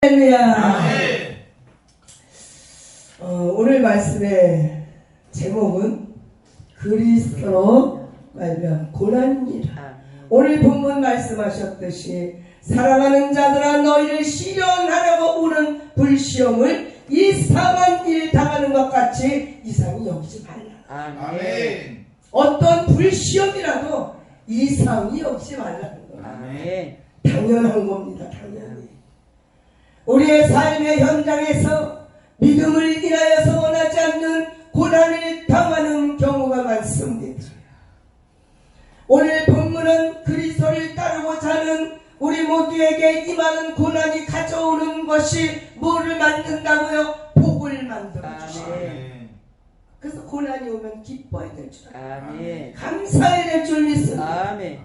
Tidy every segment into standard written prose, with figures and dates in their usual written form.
할렐루야. 오늘 말씀의 제목은 그리스도로 말미암아 고난이라. 오늘 본문 말씀하셨듯이 사랑하는 자들아 너희를 시련하려고 오는 불시험을 이상한 일 당하는 것 같이 이상히 여기지 말라. 아멘. 어떤 불시험이라도 이상히 여기지 말라는 거예요. 아멘. 당연한 겁니다. 당연히. 우리의 삶의 현장에서 믿음을 인하여서 원하지 않는 고난을 당하는 경우가 많습니다. 오늘 본문은 그리스도를 따르고자 하는 우리 모두에게 임하는 고난이 가져오는 것이 뭐를 만든다고요? 복을 만들어주시네요. 그래서 고난이 오면 기뻐야 될 줄 알아요. 감사해야 될 줄 믿습니다. 아멘.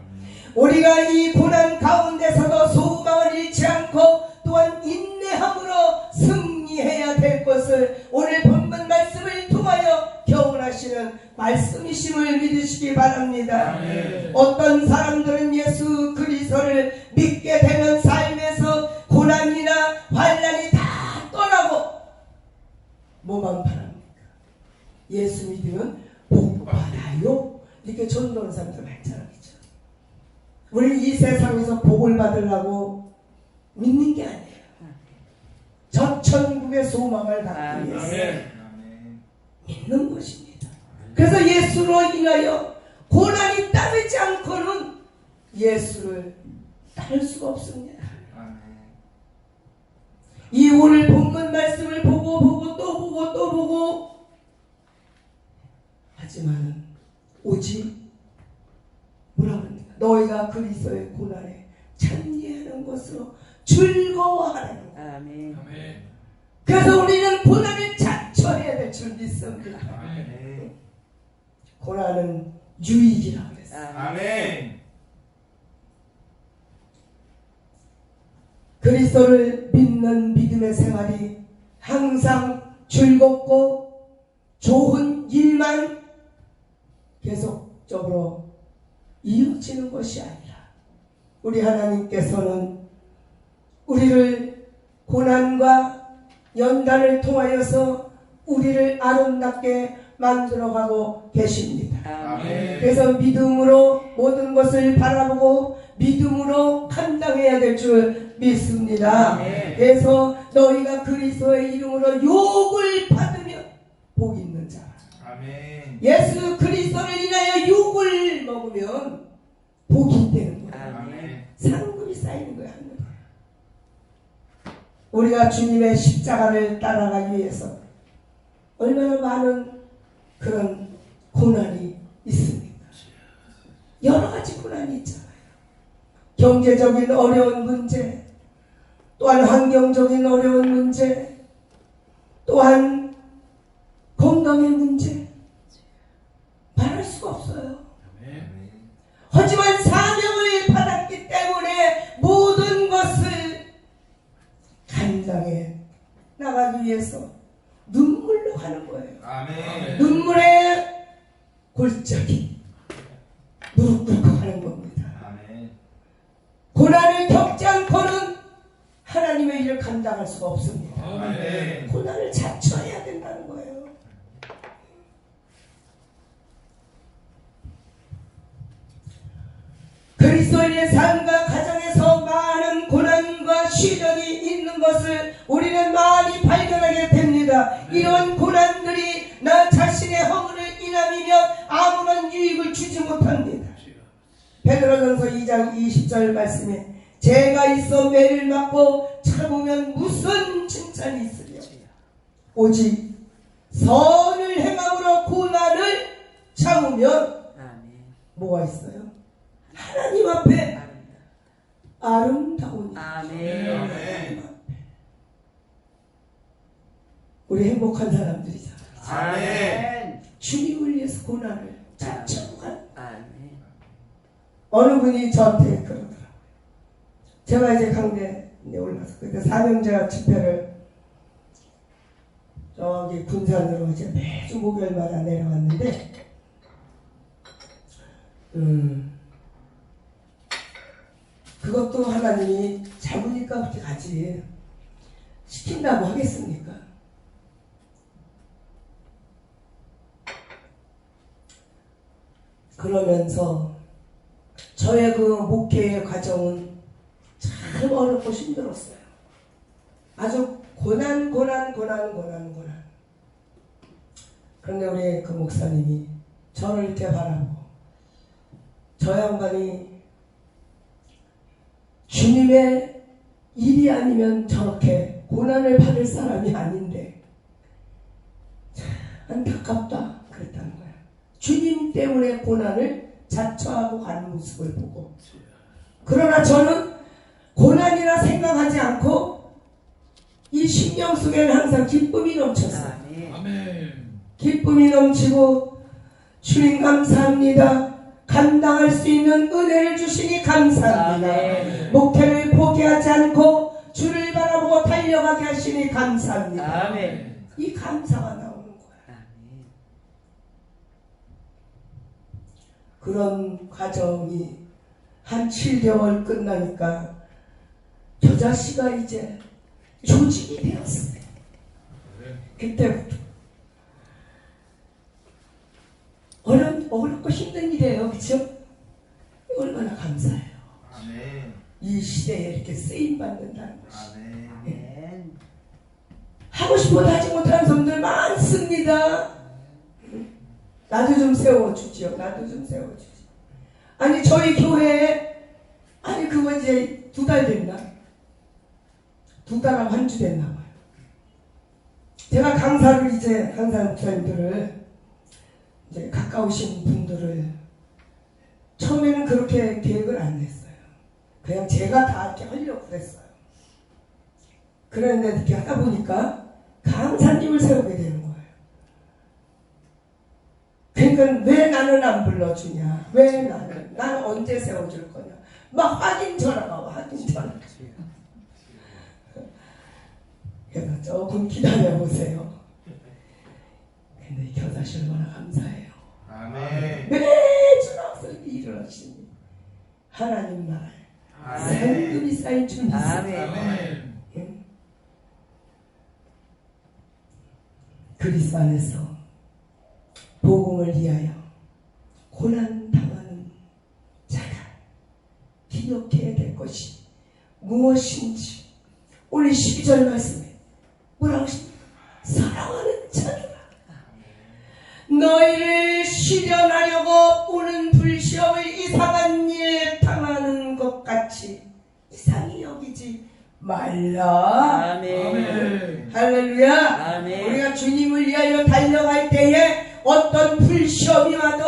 우리가 이 고난 가운데서도 소망을 잃지 않고 또한 인내함으로 승리해야 될 것을 오늘 본문 말씀을 통하여 교훈하시는 말씀이심을 믿으시기 바랍니다. 아멘. 어떤 사람들은 예수 그리스도를 믿게 되면 삶에서 고난이나 환난이 다 떠나고 뭐만 바랍니까? 예수 믿으면 복 받아요. 이렇게 전도하는 사람들 많잖아요. 우리는 이 세상에서 복을 받으려고 믿는 게 아니에요. 저 천국의 소망을 갖기 위해서 믿는 것입니다. 그래서 예수로 인하여 고난이 따르지 않고는 예수를 따를 수가 없습니다. 이 오늘 본문 말씀을 보고 또 보고 하지만 오직 뭐라 그럽니까? 너희가 그리스도의 고난에 참여하는 것으로 즐거워하라는 거예요. 아멘. 그래서 우리는 고난을 자처해야 될 줄 믿습니다. 아멘. 고난은 유익이라고 그랬어요. 아멘. 그리스도를 믿는 믿음의 생활이 항상 즐겁고 좋은 일만 계속적으로 이루어지는 것이 아니라 우리 하나님께서는 우리를 고난과 연단을 통하여서 우리를 아름답게 만들어가고 계십니다. 아멘. 그래서 믿음으로 모든 것을 바라보고 믿음으로 감당해야 될 줄 믿습니다. 아멘. 그래서 너희가 그리스도의 이름으로 욕을 받으면 복 있는 자. 아멘. 예수 그리스도를 인하여 욕을 먹으면 복이 있다는 거예요. 아멘. 상급이 쌓이는 거예요. 우리가 주님의 십자가를 따라가기 위해서 얼마나 많은 그런 고난이 있습니까? 여러 가지 고난이 있잖아요. 경제적인 어려운 문제, 또한 환경적인 어려운 문제, 또한 건강의 문제, 말할 수가 없어요. 하지만 사명을 받았기 때문에 모든 것을 감당해 나가기 위해서 눈물로 가는 거예요. 아멘. 눈물의 골짜기 무릎 꿇고 가는 겁니다. 아멘. 고난을 겪지 않고는 하나님의 일을 감당할 수가 없습니다. 아멘. 고난을 자처해야 된다는 거예요. 그리스도인의 삶과 가정에서 많은 고난과 시련이 있는 것을 우리는 많이 발견하게 됩니다. 이런 고난들이 나 자신의 허물을 인함이며 아무런 유익을 주지 못합니다. 베드로전서 2장 20절 말씀에 죄가 있어 매를 맞고 참으면 무슨 칭찬이 있으랴. 오직 선을 행함으로 고난을 참으면 뭐가 있어요? 하나님 앞에 아름다운 일. 아멘. 우리 행복한 사람들이잖아요. 아멘. 주님을 위해서 고난을 참고 간. 아멘. 어느 분이 저한테 그러더라고요. 제가 이제 강대에 올라서 그때 사명자 집회를 저기 군산으로 이제 매주 목요일마다 내려왔는데 그것도 하나님이 잡으니까 그렇게 가지. 시킨다고 하겠습니까? 그러면서 저의 그 목회의 과정은 참 어렵고 힘들었어요. 아주 고난. 그런데 우리 그 목사님이 저를 이렇게 바라보고, 저 양반이 주님의 일이 아니면 저렇게 고난을 받을 사람이 아닌데 참 안타깝다 그랬다는 거야. 주님 때문에 고난을 자처하고 가는 모습을 보고, 그러나 저는 고난이라 생각하지 않고 이 심령 속에는 항상 기쁨이 넘쳤어요. 아멘. 기쁨이 넘치고, 주님 감사합니다. 감당할 수 있는 은혜를 주시니 감사합니다. 아멘. 목회를 포기하지 않고 주를 바라보고 달려가게 하시니 감사합니다. 아멘. 이 감사가 나오는 거야. 그런 과정이 한 7개월 끝나니까 저 자식아 이제 조직이 되었어요. 그때부터 어렵고 힘든 일이에요. 그렇죠? 얼마나 감사해요. 아멘. 이 시대에 이렇게 쓰임받는다는 것이. 아멘. 하고 싶어도 하지 못하는 사람들 많습니다. 나도 좀 세워주지요. 나도 좀 세워주지. 아니 저희 교회에, 아니 그거 이제 2달 됐나? 2달하고 한 주 됐나 봐요. 제가 강사를 이제 강사 목사님들을 이제 가까우신 분들을 처음에는 그렇게 계획을 안 냈어요. 그냥 제가 다 이렇게 하려고 그랬어요. 그런데 이렇게 하다 보니까 강사님을 세우게 되는 거예요. 그러니까 왜 나는 안 불러주냐? 왜 나는 언제 세워줄 거냐? 막 확인 전화가 와. 확인 전화. 그래서 조금 기다려보세요. 근데 교사실 얼마나 감사해요. 아멘. 매주 나와서 일을 하시니 하나님 말 아멘. 상급이 쌓인 줄 믿습니다. 아멘. 그리스도 안에서 복음을 위하여 고난 당하는 자가 기억해야 될 것이 무엇인지 오늘 12절 말씀에 뭐라고 하십니까? 사랑하는 자들아, 너희를 시련하려고 오는 불시험을 이상한 일 당하는 것 같이 이상히 여기지 말라. 아멘. 할렐루야. 아멘. 우리가 주님을 위하여 달려갈 때에 어떤 불시험이 와도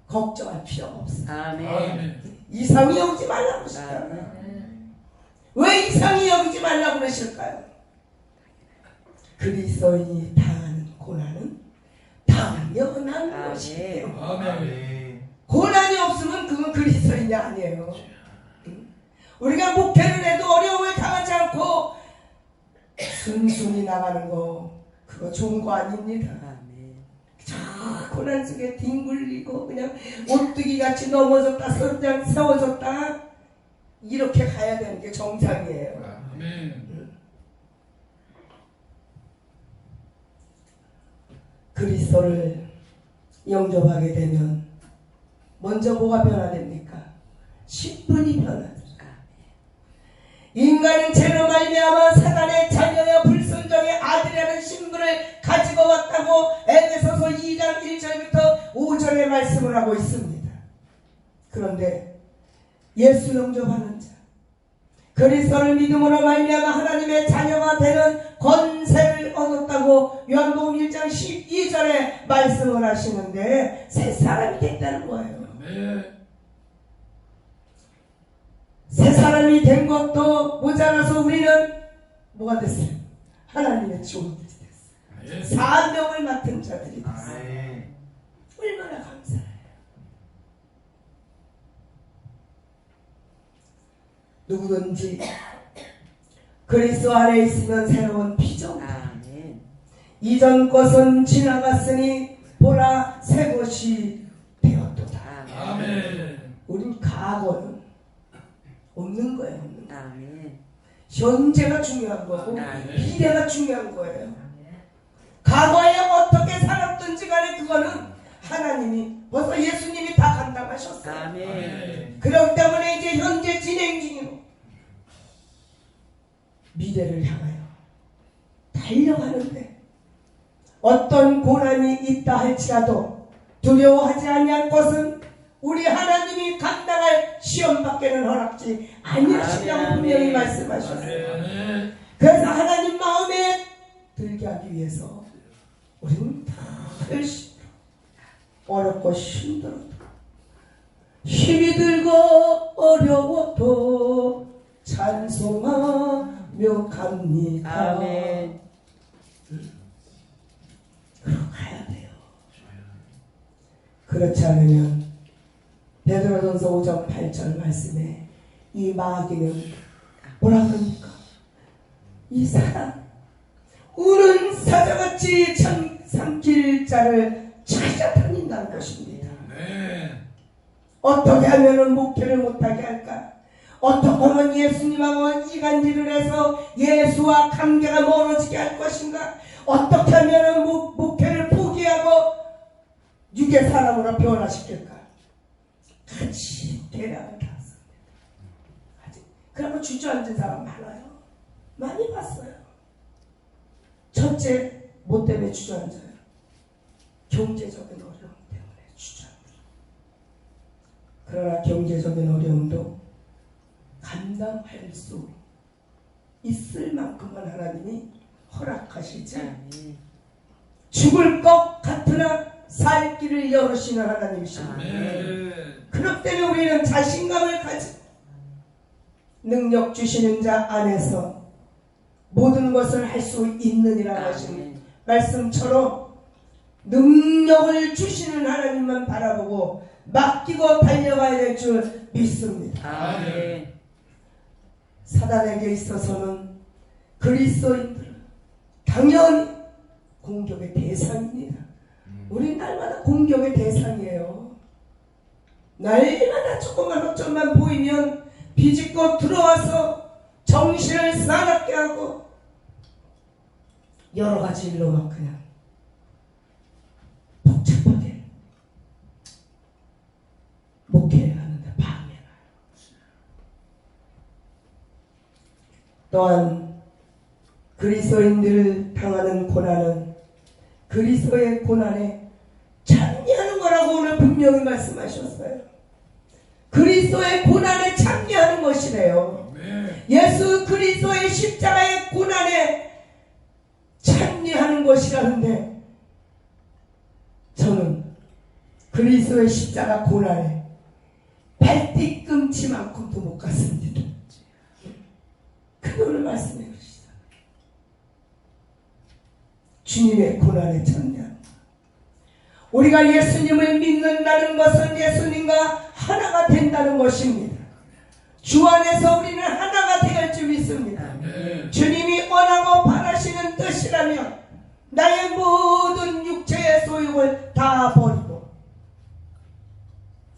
걱정할 필요가 없어. 아멘. 이상히 여기지 말라고 하시잖아요. 왜 이상히 여기지 말라고 그러실까요? 그리스도인이 당하는 고난은 당연한 것이기 때문에. 아멘. 고난이 없으면 그건 그리스도인이 아니에요. 우리가 목회를 해도 어려움을 당하지 않고 순순히 나가는 거, 그거 좋은 거 아닙니다. 아멘. 저 고난 속에 뒹굴리고 그냥 오뚜기 같이 넘어졌다 그냥 세워졌다 이렇게 가야 되는 게 정상이에요. 아멘. 그리스도를 영접하게 되면 먼저 뭐가 변화됩니까? 신분이 변화됩니다. 인간은 죄로 말미암아 사단의 자녀여 불순종의 아들이라는 신분을 가지고 왔다고 에베소서 2장 1절부터 5절의 말씀을 하고 있습니다. 그런데 예수 영접하는 자, 그리스도를 믿음으로 말미암아 하나님의 자녀가 되는 권세를 얻었다고 요한복음 1장 12절에 말씀을 하시는데 새 사람이 됐다는 거예요. 아멘. 새 사람이 된 것도 모자라서 우리는 뭐가 됐어요? 하나님의 종들이 됐어요. 사명을 맡은 자들이 됐어요. 아멘. 얼마나 감사해요. 누구든지 그리스도 안에 있으면 새로운 피조물. 아멘. 이전 것은 지나갔으니 보라 새 것이 되었도다. 아멘. 우린 과거는 없는 거예요. 없는 거. 아멘. 현재가 중요한 거고 아멘. 미래가 중요한 거예요. 과거에 어떻게 살았든지 간에 그거는 하나님이 벌써 예수님이 다 감당하셨어요. 아멘. 그렇기 때문에 이제 현재 진행 중이고 미래를 향하여 달려가는데 어떤 고난이 있다 할지라도 두려워하지 아니할 것은 우리 하나님이 감당할 시험밖에는 허락지 아니하시라고 분명히 말씀하셨어요. 그래서 하나님 마음에 들게 하기 위해서 우리는 다 열심히 어렵고 힘들어도 힘이 들고 어려워도 찬송하며 갑니다. 아멘. 가야 돼요. 그렇지 않으면 베드로전서 5장 8절 말씀에 이 마귀는 뭐라 그럽니까? 이 사람 우는 사자같이 삼킬 자를 찾아다닌다는 것입니다. 어떻게 하면 목회를 못하게 할까? 어떻게 하면 예수님하고 이간질을 해서 예수와 관계가 멀어지게 할 것인가? 어떻게 하면 목회를 포기하고 육의 사람으로 변화시킬까? 같이 계략을 탔습니다. 그러면 주저앉은 사람 많아요. 많이 봤어요. 첫째, 뭐 때문에 주저앉아요? 경제적인 어려움 때문에 주저앉아요. 그러나 경제적인 어려움도 감당할 수 있을 만큼만 하나님이 허락하시지 아멘. 죽을 것 같으나 살 길을 열으시는 하나님이십니다. 아멘. 그렇기 때문에 우리는 자신감을 가지고 능력 주시는 자 안에서 모든 것을 할 수 있느니라 하신 아멘. 말씀처럼 능력을 주시는 하나님만 바라보고 맡기고 달려가야 될 줄 믿습니다. 아멘. 사단에게 있어서는 그리스도인들은 당연히 공격의 대상입니다. 우리 날마다 공격의 대상이에요. 날마다 조그만 어쩌만 보이면 비집고 들어와서 정신을 사납게 하고 여러 가지 일로 막 그냥 복잡하게 목회를 하는데 방해를. 또한 그리스도인들을 당하는 고난은 그리스도의 고난에 참여하는 거라고 오늘 분명히 말씀하셨어요. 그리스도의 고난에 참여하는 것이래요. 예수 그리스도의 십자가의 고난에 참여하는 것이라는데 저는 그리스도의 십자가 고난에 발뒤꿈치만큼도 못 갔습니다. 그걸 말씀해 주시다. 주님의 고난에 참여합니다. 우리가 예수님을 믿는다는 것은 예수님과 하나가 된다는 것입니다. 주 안에서 우리는 하나가 되어 줄 믿습니다. 주님이 원하고 바라시는 뜻이라면 나의 모든 육체의 소욕을 다 버리고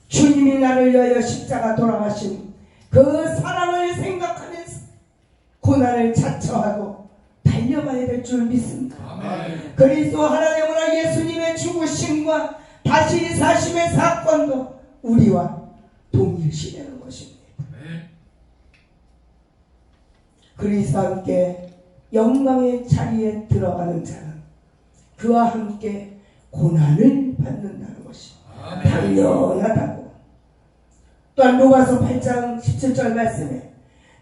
주님이 나를 위하여 십자가 돌아가신 그 사랑을 생각하면서 고난을 자처하고 달려가야 될 줄 믿습니다. 그리스도 하나님으로 예수님의 죽으심과 다시 사심의 사건도 우리와 동일시되는 것입니다. 그리스도와 함께 영광의 자리에 들어가는 자는 그와 함께 고난을 받는다는 것이 당연하다고. 또한 로마서 8장 17절 말씀에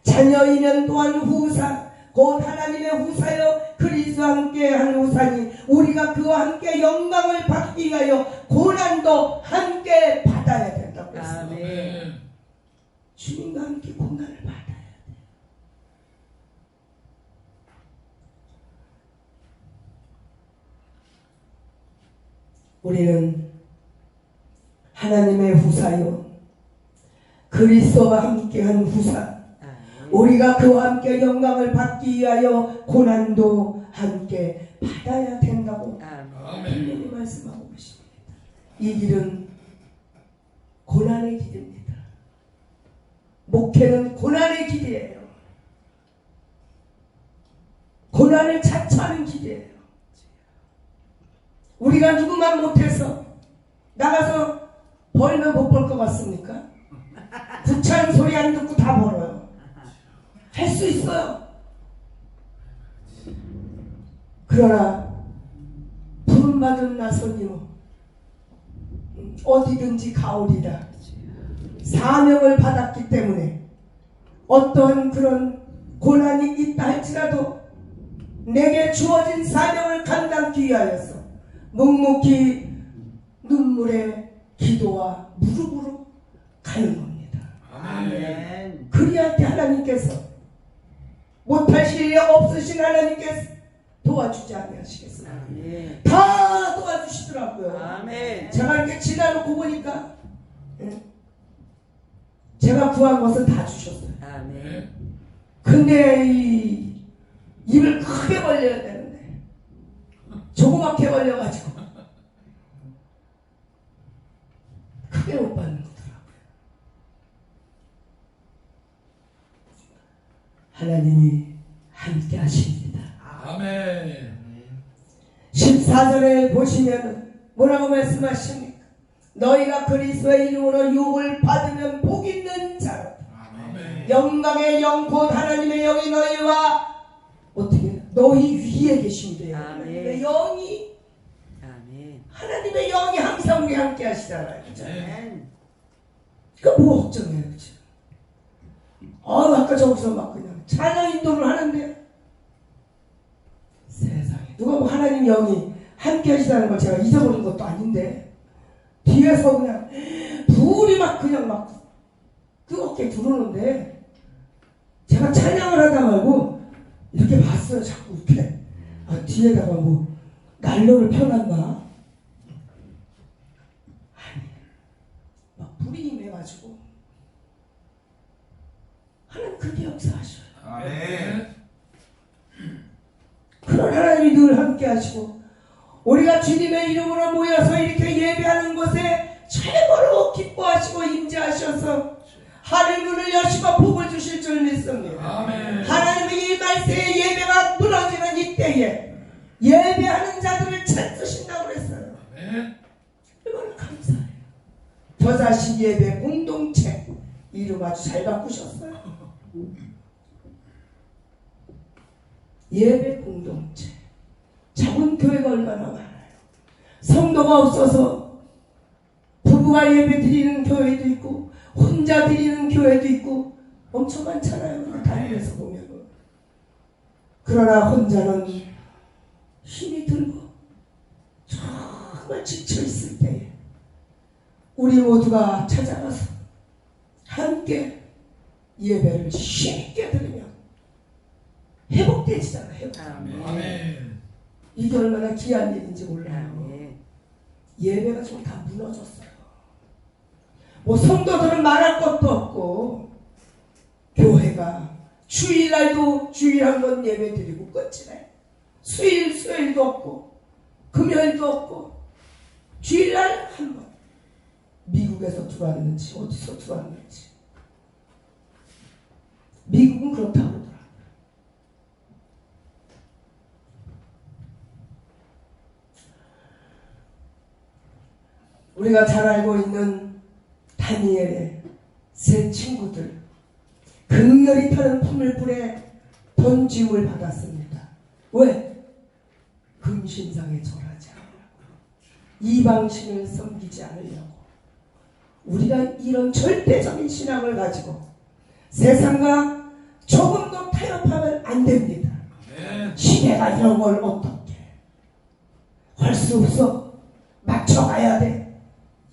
자녀이면 또한 후사 곧 하나님의 후사여 그리스도와 함께한 후사니 우리가 그와 함께 영광을 받기 위하여 고난도 함께 받아야 된다고 했습니다. 아멘. 주님과 함께 고난을 받아야 돼요. 우리는 하나님의 후사요 그리스도와 함께한 후사 우리가 그와 함께 영광을 받기 위하여 고난도 함께 받아야 된다고 분명히 말씀하고 계십니다. 이 길은 고난의 길입니다. 목회는 고난의 길이에요. 고난을 자처하는 길이에요. 우리가 누구만 못해서 나가서 벌면 못 벌 것 같습니까? 구차한 소리 안 듣고 다 벌어요. 할 수 있어요. 그러나 부름받은 나선님은 어디든지 가오리라. 사명을 받았기 때문에 어떠한 그런 고난이 있다 할지라도 내게 주어진 사명을 감당하기 위하여서 묵묵히 눈물의 기도와 무릎으로 가는 겁니다. 아멘. 그리할 때 하나님께서 못하실 일 없으신 하나님께서 도와주지 않으시겠어요. 아멘. 다 도와주시더라고요. 아멘. 제가 이렇게 지나놓고 보니까 제가 구한 것은 다 주셨어요. 아멘. 근데 이 입을 크게 벌려야 되는데 조그맣게 벌려가지고 크게 못 받는 거더라고요. 하나님이 함께 하십니다. 아멘. 14절에 보시면 뭐라고 말씀하십니까? 너희가 그리스도의 이름으로 유업을 받으면 복 있는 자로 아멘. 영광의 영 곧 하나님의 영이 너희와 어떻게 너희 위에 계신대요. 아멘. 하나님의 영이 아멘. 하나님의 영이 항상 우리 함께 하시잖아요. 그죠? 아멘. 그러니까 뭐 걱정해요. 그죠? 아까 저기서 막 그냥 찬양 인도를 하는데 세상에 누가 뭐 하나님 영이 함께 하시다는 걸 제가 잊어버린 것도 아닌데 뒤에서 그냥 불이 막 그냥 막 뜨겁게 들어오는데 제가 찬양을 하다 말고 이렇게 봤어요. 자꾸 이렇게 뒤에다가 뭐 난로를 펴놨나? 아니 막 불이 임해가지고 하나님 그렇게 역사하셔요. 아멘. 그런 하나님이 늘 함께 하시고 우리가 주님의 이름으로 모여서 이렇게 예배하는 것에 최고로 기뻐하시고 임재하셔서 하늘문을 여시고 복을 주실 줄 믿습니다. 아멘. 하나님이 이 말세에 예배가 무너지는 이때에 예배하는 자들을 찾으신다고 그랬어요. 아멘. 이거는 감사해요. 저자식 예배 공동체 이름 아주 잘 바꾸셨어요. 예배 공동체 작은 교회가 얼마나 많아요. 성도가 없어서 부부가 예배 드리는 교회도 있고 혼자 드리는 교회도 있고 엄청 많잖아요. 우리 다니면서 보면. 그러나 혼자는 힘이 들고 정말 지쳐있을 때에 우리 모두가 찾아가서 함께 예배를 쉽게 드리면 회복되지잖아요. 회복. 아멘. 이게 얼마나 귀한 일인지 몰라요. 아멘. 예배가 좀 다 무너졌어요. 뭐 성도들은 말할 것도 없고 교회가 주일날도 주일 한 번 예배 드리고 끝이네. 수요일도 없고 금요일도 없고 주일날 한 번. 미국에서 들어왔는지 어디서 들어왔는지 미국은 그렇다고 그러더라고요. 우리가 잘 알고 있는 다니엘의 세 친구들 극렬히 타는 풀물불에 던짐을 받았습니다. 왜? 금신상에 절하지 않으려고, 이방신을 섬기지 않으려고. 우리가 이런 절대적인 신앙을 가지고 세상과 조금도 타협하면 안 됩니다. 시대가 이런 걸 어떻게 할 수 없어. 맞춰가야 돼.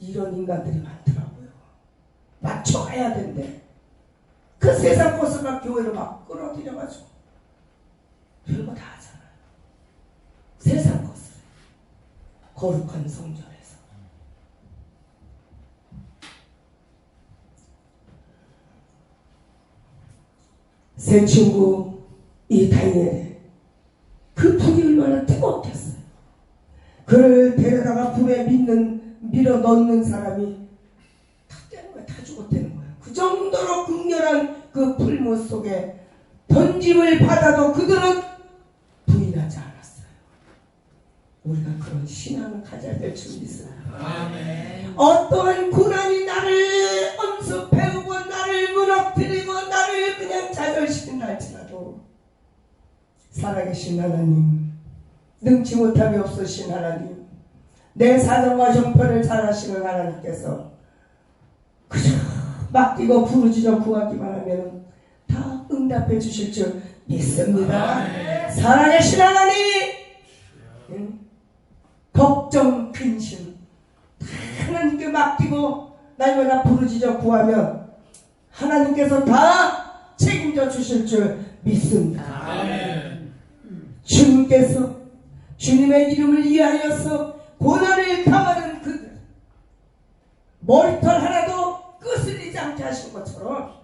이런 인간들이 많더라고요. 맞춰가야 된대. 그 세상 것을 막 교회로 막 끌어들여가지고 별거 다 하잖아요. 세상 것을 거룩한 성전에서. 세 친구 이 다니엘의 그 불이 얼마나 뜨겁겠어요. 그를 데려다가 불에 밀어 넣는 사람이 다 되는 거야. 다 죽었다는 거야. 그 정도로 극렬한 그 불못 속에 던짐을 받아도 그들은 우리가 그런 신앙을 가져야 될 줄 믿습니다. 아멘. 어떠한 고난이 나를 엄습해오고 나를 무너뜨리고 나를 그냥 좌절시킨다 할지라도 살아계신 하나님, 능치 못함이 없으신 하나님, 내 사정과 형편을 잘 아시는 하나님께서 그저 맡기고 부르짖어 구하기만 하면 다 응답해 주실 줄 믿습니다. 살아계신 하나님, 걱정, 근심 다 하나님께 맡기고 날마다 부르짖어 구하면 하나님께서 다 책임져 주실 줄 믿습니다. 아멘. 주님께서 주님의 이름을 위하여서 고난을 당하는 그들 머리털 하나도 끄슬리지 않게 하신 것처럼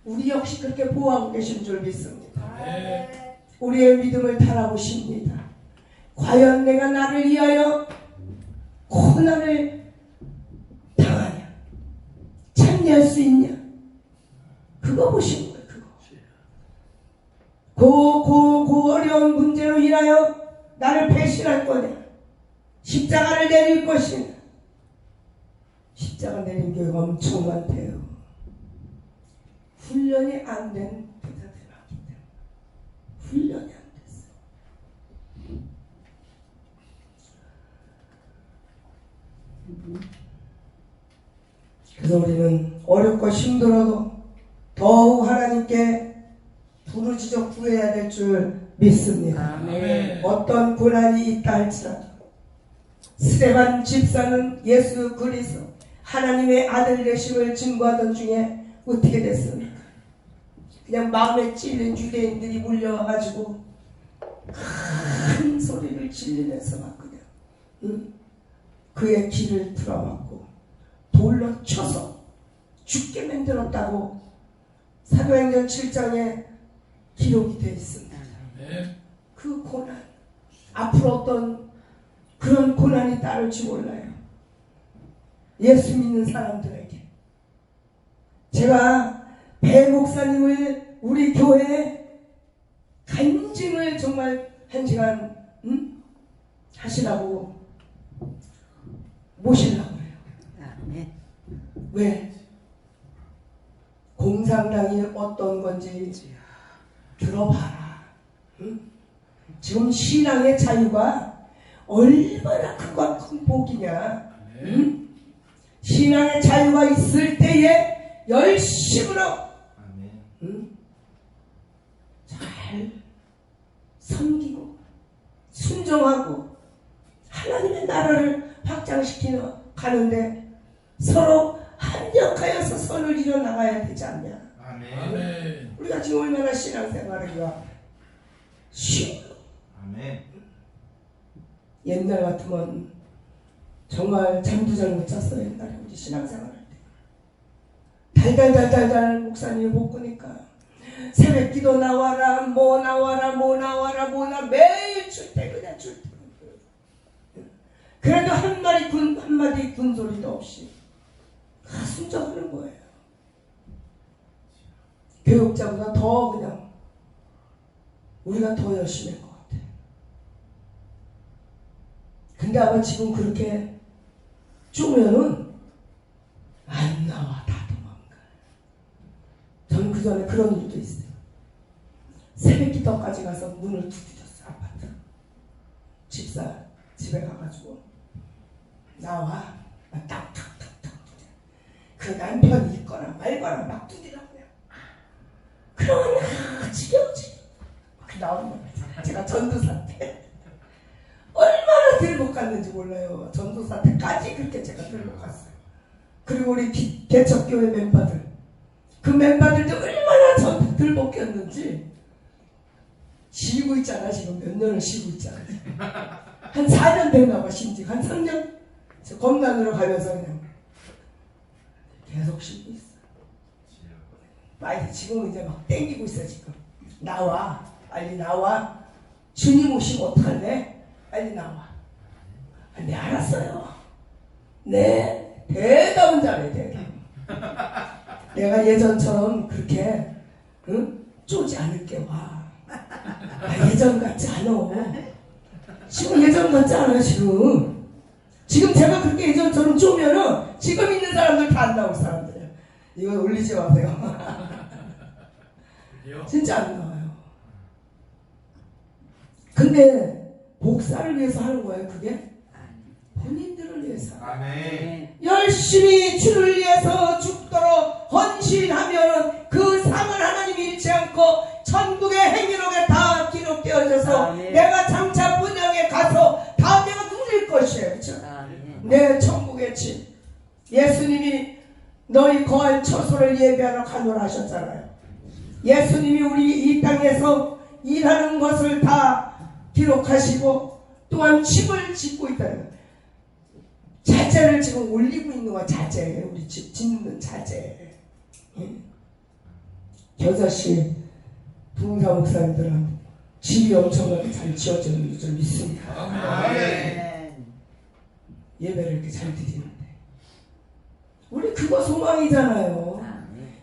우리 역시 그렇게 보호하고 계신 줄 믿습니다. 아멘. 우리의 믿음을 달아보십니다. 과연 내가 나를 위하여 고난을 당하냐, 참여할 수 있냐, 그거 보시는 거예요. 그거 어려운 문제로 인하여 나를 배신할 거냐, 십자가를 내릴 것이냐. 십자가 내린 교회가 엄청 많대요. 훈련이 안 된 교사들이 많기 때문에. 훈련이 안 됐어요. 그래서 우리는 어렵고 힘들어도 더욱 하나님께 부르짖어 구해야 될 줄 믿습니다. 아멘. 어떤 고난이 있다 할지라도 스데반 집사는 예수 그리스도 하나님의 아들 되심을 증거하던 중에 어떻게 됐습니까? 그냥 마음에 찔린 유대인들이 몰려와가지고 큰 소리를 질리면서 막 그냥 그의 길을 틀어막고 돌로 쳐서 죽게 만들었다고 사도행전 7장에 기록이 되어 있습니다. 아멘. 그 고난, 앞으로 어떤 그런 고난이 따를지 몰라요. 예수 믿는 사람들에게. 제가 배 목사님을 우리 교회에 간증을 정말 1시간 하시라고 모시려고 해요. 아멘. 왜? 공산당이 어떤 건지 들어봐라. 응? 지금 신앙의 자유가 얼마나 큰 복이냐. 응? 신앙의 자유가 있을 때에 열심으로 응? 잘 섬기고 순종하고 하나님의 나라를 확장시키는 가는데 서로 합력하여서 선을 이뤄 나가야 되지 않냐. 아멘. 우리가 지금 얼마나 신앙생활하기가 쉬워. 아멘. 옛날 같으면 정말 잠도 잘 못 잤어요. 옛날에 우리 신앙생활 할 때 달달달달달 목사님이 못 끄니까 새벽 기도 나와라 뭐 나와라 매일 출퇴근이야. 그래도 한마디 군소리도 없이 순종하는 거예요. 교육자보다 더 그냥 우리가 더 열심히 할 것 같아. 근데 아마 지금 그렇게 쪼면은 안 나와. 다 도망가. 저는 그 전에 그런 일도 있어요. 새벽 기도까지 가서 문을 두드렸어. 아파트 집사 집에 가가지고 나와. 탁탁탁탁 그 남편이 있거나 말거나 막 두드려. 그러면 지겨우지. 나오는 거예요. 제가 전도사 때 얼마나 들고 갔는지 몰라요. 전도사 때까지 그렇게 제가 들고 갔어요. 그리고 우리 개척교회 멤버들, 그 멤버들도 얼마나 들고 꼈는지 쉬고 있잖아. 지금 몇 년을 쉬고 있잖아. 한 4년 됐나 봐. 심지어 한 3년 검단으로 가면서 그냥 계속 쉬고 있어. 지금 이제 막 땡기고 있어. 지금 나와, 빨리 나와. 주님 오시면 어떡할래? 빨리 나와. 네, 알았어요. 네, 대답은 잘해. 대답. 내가 예전처럼 그렇게 쪼지 않을게. 와. 예전 같지 않아. 지금 예전 같지 않아요, 지금. 지금 제가 그렇게 예전처럼 쪼면은 지금 있는 사람들 다 안 나올 사람들이에요. 이거 올리지 마세요. 진짜 안 나와요. 근데 목사를 위해서 하는 거예요, 그게? 본인들을 위해서. 아멘. 열심히 주를 위해서 죽도록 헌신하면 그 상을 하나님이 잃지 않고 천국의 행위록에 다 기록되어져서 아멘. 내가 장차 분양에 가서 다 내가 누릴 것이에요. 그렇죠? 내 천국의 집. 예수님이 너희 거할 처소를 예비하러 가노라 하셨잖아요. 예수님이 우리 이 땅에서 일하는 것을 다 기록하시고 또한 집을 짓고 있다는 거예요. 자재를 지금 올리고 있는 거 자재. 우리 집 짓는 자재. 겨자씨 부흥사 목사님들은 집이 엄청나게 잘 지어지는 줄 믿습니다. 아멘. 예배를 이렇게 잘 드리는데 우리 그거 소망이잖아요.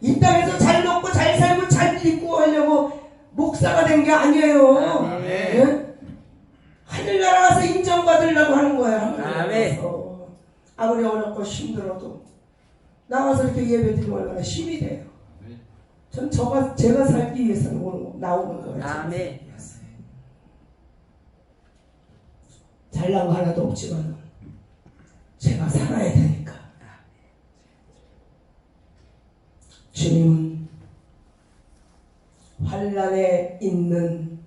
이 땅에서 잘 먹고 잘 살고 잘 입고 하려고 목사가 된 게 아니에요. 예? 하늘나라 가서 인정받으려고 하는 거야. 하늘나라 가서. 아무리 어렵고 힘들어도 나가서 이렇게 예배 드리면 얼마나 힘이 돼요. 전 제가 살기 위해서 나오는 거예요. 아멘. 잘난 거 하나도 없지만 제가 살아야 되니까. 주님은 환난에 있는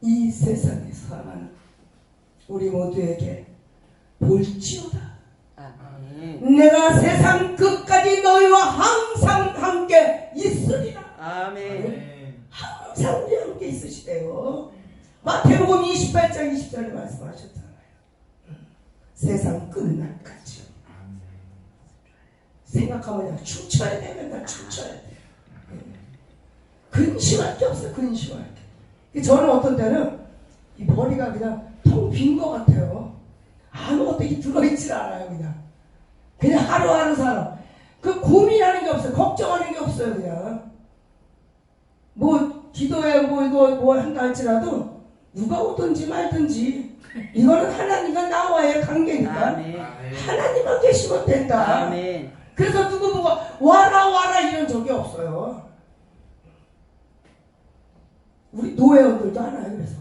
이 세상에 살아가는 우리 모두에게 볼지어다. 내가 세상 끝까지 너희와 항상 함께 있으리라. 아멘. 항상 우리 함께 있으시대요. 마태복음 28장 20절에 말씀하셨잖아요. 세상 끝날까지. 생각하면 그냥 춤춰야 돼. 맨날 춤춰야 돼. 근심할 게 없어요. 근심할 게. 저는 어떤 때는 이 머리가 그냥 텅 빈 것 같아요. 아무것도 이렇게 들어있질 않아요. 그냥 하루하루 살아. 그 고민하는 게 없어요. 걱정하는 게 없어요. 그냥 뭐 기도해 뭐 이거 뭐 한다 할지라도 누가 오든지 말든지 이거는 하나님과 나와의 관계니까. 아멘. 하나님만 계시면 된다. 아멘. 그래서 누구 보고 와라 이런 적이 없어요. 우리 노회원들도 하나요. 그래서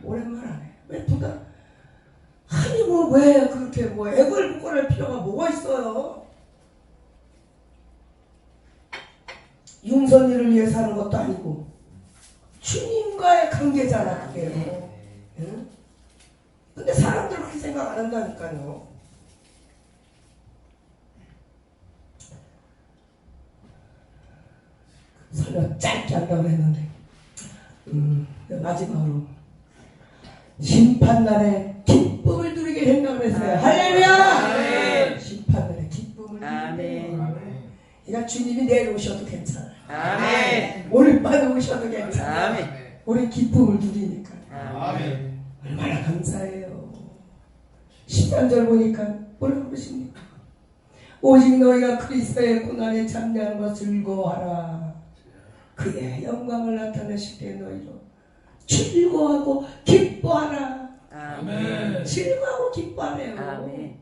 오랜만에 하네. 왜 부담? 아니 뭐 왜 그렇게 뭐 애걸 부걸 필요가 뭐가 있어요? 융선이를 위해서 하는 것도 아니고 주님과의 관계잖아 그게요. 응? 근데 사람들 그렇게 생각 안 한다니까요. 설명 짧게 한다고 했는데 마지막으로 심판날에 기쁨을 누리게 된다고 했어요. 할렐루야! 심판날에 기쁨을 누리게. 그러니까 주님이 내일 오셔도 괜찮아요. 아멘. 오늘 밤에 오셔도 괜찮아요. 아멘. 우리 기쁨을 누리니까. 아멘. 얼마나 감사해요. 13절 보니까 뭐라고 그러십니까? 오직 너희가 그리스도의 고난에 참여하는 것을 즐거워하라. 그의 영광을 나타내실 때 너희로 즐거워하고 기뻐하라. 아멘. 즐거워하고 기뻐하네요. 아멘.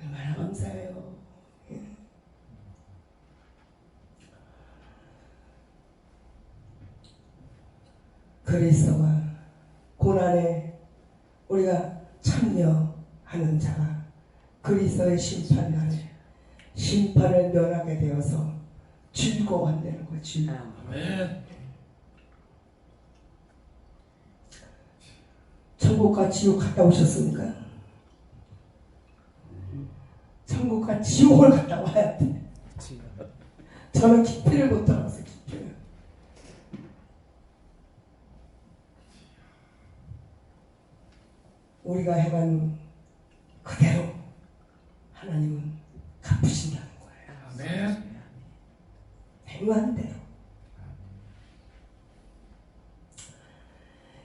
얼마나 감사해요. 그리스도가 고난에 우리가 참여하는 자가 그리스도의 심판날에 심판을 면하게 되어서 즐거워한다는 거지. 아멘. 천국과 지옥 갔다 오셨습니까? 천국과 지옥을 갔다 와야 돼. 저는 깊이를 못 들어갔어요. 깊이를. 우리가 행한 그대로 하나님은 갚으신다는 거예요. 아멘. 행한 대로.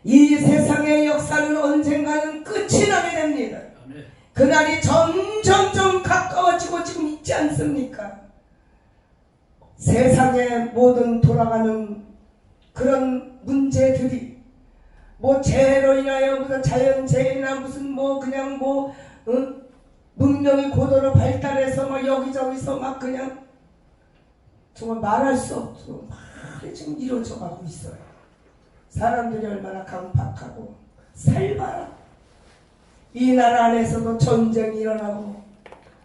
이 세상의 역사는 언젠가는 끝이 나게 됩니다. 아멘. 그날이 점점점 가까워지고 지금 있지 않습니까? 세상의 모든 돌아가는 그런 문제들이 뭐 재해로 인하여 무슨 자연재해나 무슨 뭐 그냥 뭐 문명이 고도로 발달해서 막 여기저기서 막 그냥 정말 말할 수 없도록 막 지금 이루어져 가고 있어요. 사람들이 얼마나 강팍하고 살벌하고 이 나라 안에서도 전쟁이 일어나고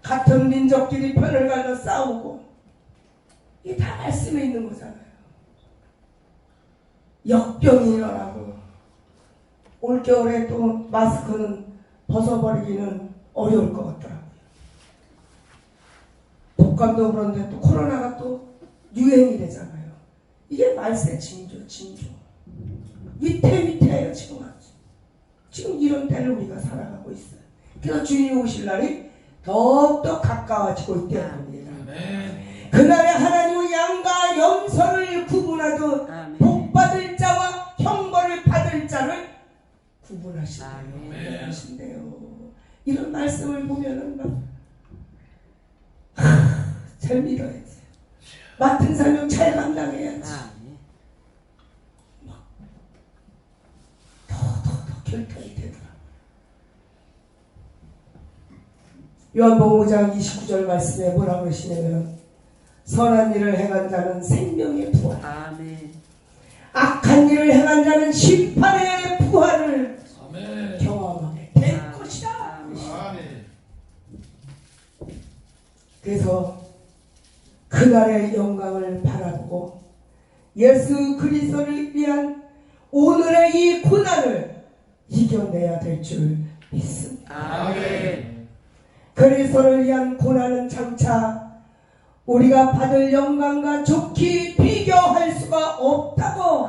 같은 민족끼리 편을 갈라 싸우고 이게 다 말씀에 있는 거잖아요. 역병이 일어나고 올겨울에 또 마스크는 벗어버리기는 어려울 것 같더라고요. 독감도 그런데 또 코로나가 또 유행이 되잖아요. 이게 말세 징조. 위태위태해요 지금 아주. 지금 이런 때를 우리가 살아가고 있어요. 그래서 주님 오실 날이 더욱더 가까워지고 있다는 겁니다. 그날에 하나님은 양과 염소를 구분하듯 복받을 자와 형벌을 받을 자를 구분하신대요. 이런 말씀을 보면은 잘 믿어야지. 맡은 사명 잘 감당해야지. 더 결단이 되더라. 요한복음 5장 29절 말씀에 뭐라고 그러시냐면 선한 일을 행한 자는 생명의 부활, 악한 일을 행한 자는 심판의 부활을 경험하게 될 것이다. 그래서 그날의 영광을 바라보고 예수 그리스도를 위한 오늘의 이 고난을 이겨내야 될 줄 믿습니다. 그리스도를 위한 고난은 장차 우리가 받을 영광과 좋게 비교할 수가 없다고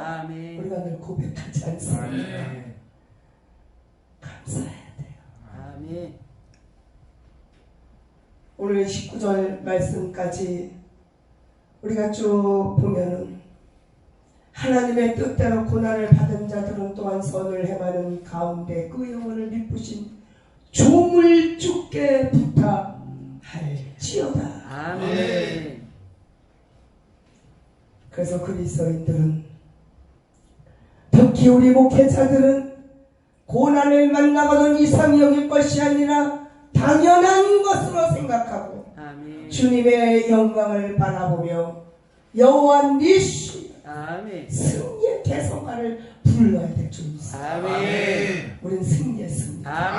우리가 늘 고백하지 않습니까? 감사해야 돼요. 오늘 19절 말씀까지 우리가 쭉 보면은 하나님의 뜻대로 고난을 받은 자들은 또한 선을 행하는 가운데 그 영혼을 미쁘신 조물주께 부탁할지어다. 그래서 그리스도인들은 특히 우리 목회자들은 고난을 만나거든 이상히 여길 것이 아니라 당연한 것으로 생각하고 주님의 영광을 바라보며 여호와 니시 승리의 개성가를 불러야 될 줄 믿습니다. 우리는 승리했습니다.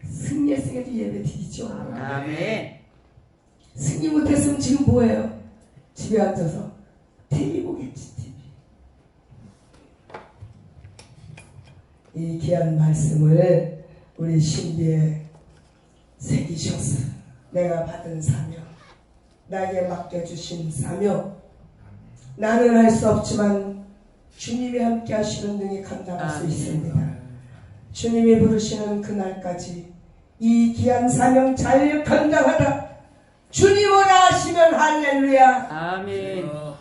승리했으니까 예배 드리죠. 승리 못했으면 지금 뭐예요? 집에 앉아서 TV 보겠지. TV. 이 귀한 말씀을 우리 신비에 새기셨어. 내가 받은 사명, 나에게 맡겨주신 사명, 나는 할 수 없지만 주님이 함께 하시는 등이 감당할 수 있습니다. 주님이 부르시는 그날까지 이 귀한 사명 잘 감당하다 주님을 아시면 할렐루야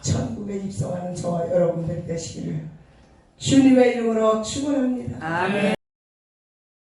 천국에 입성하는 저와 여러분들 되시기를 주님의 이름으로 축원합니다.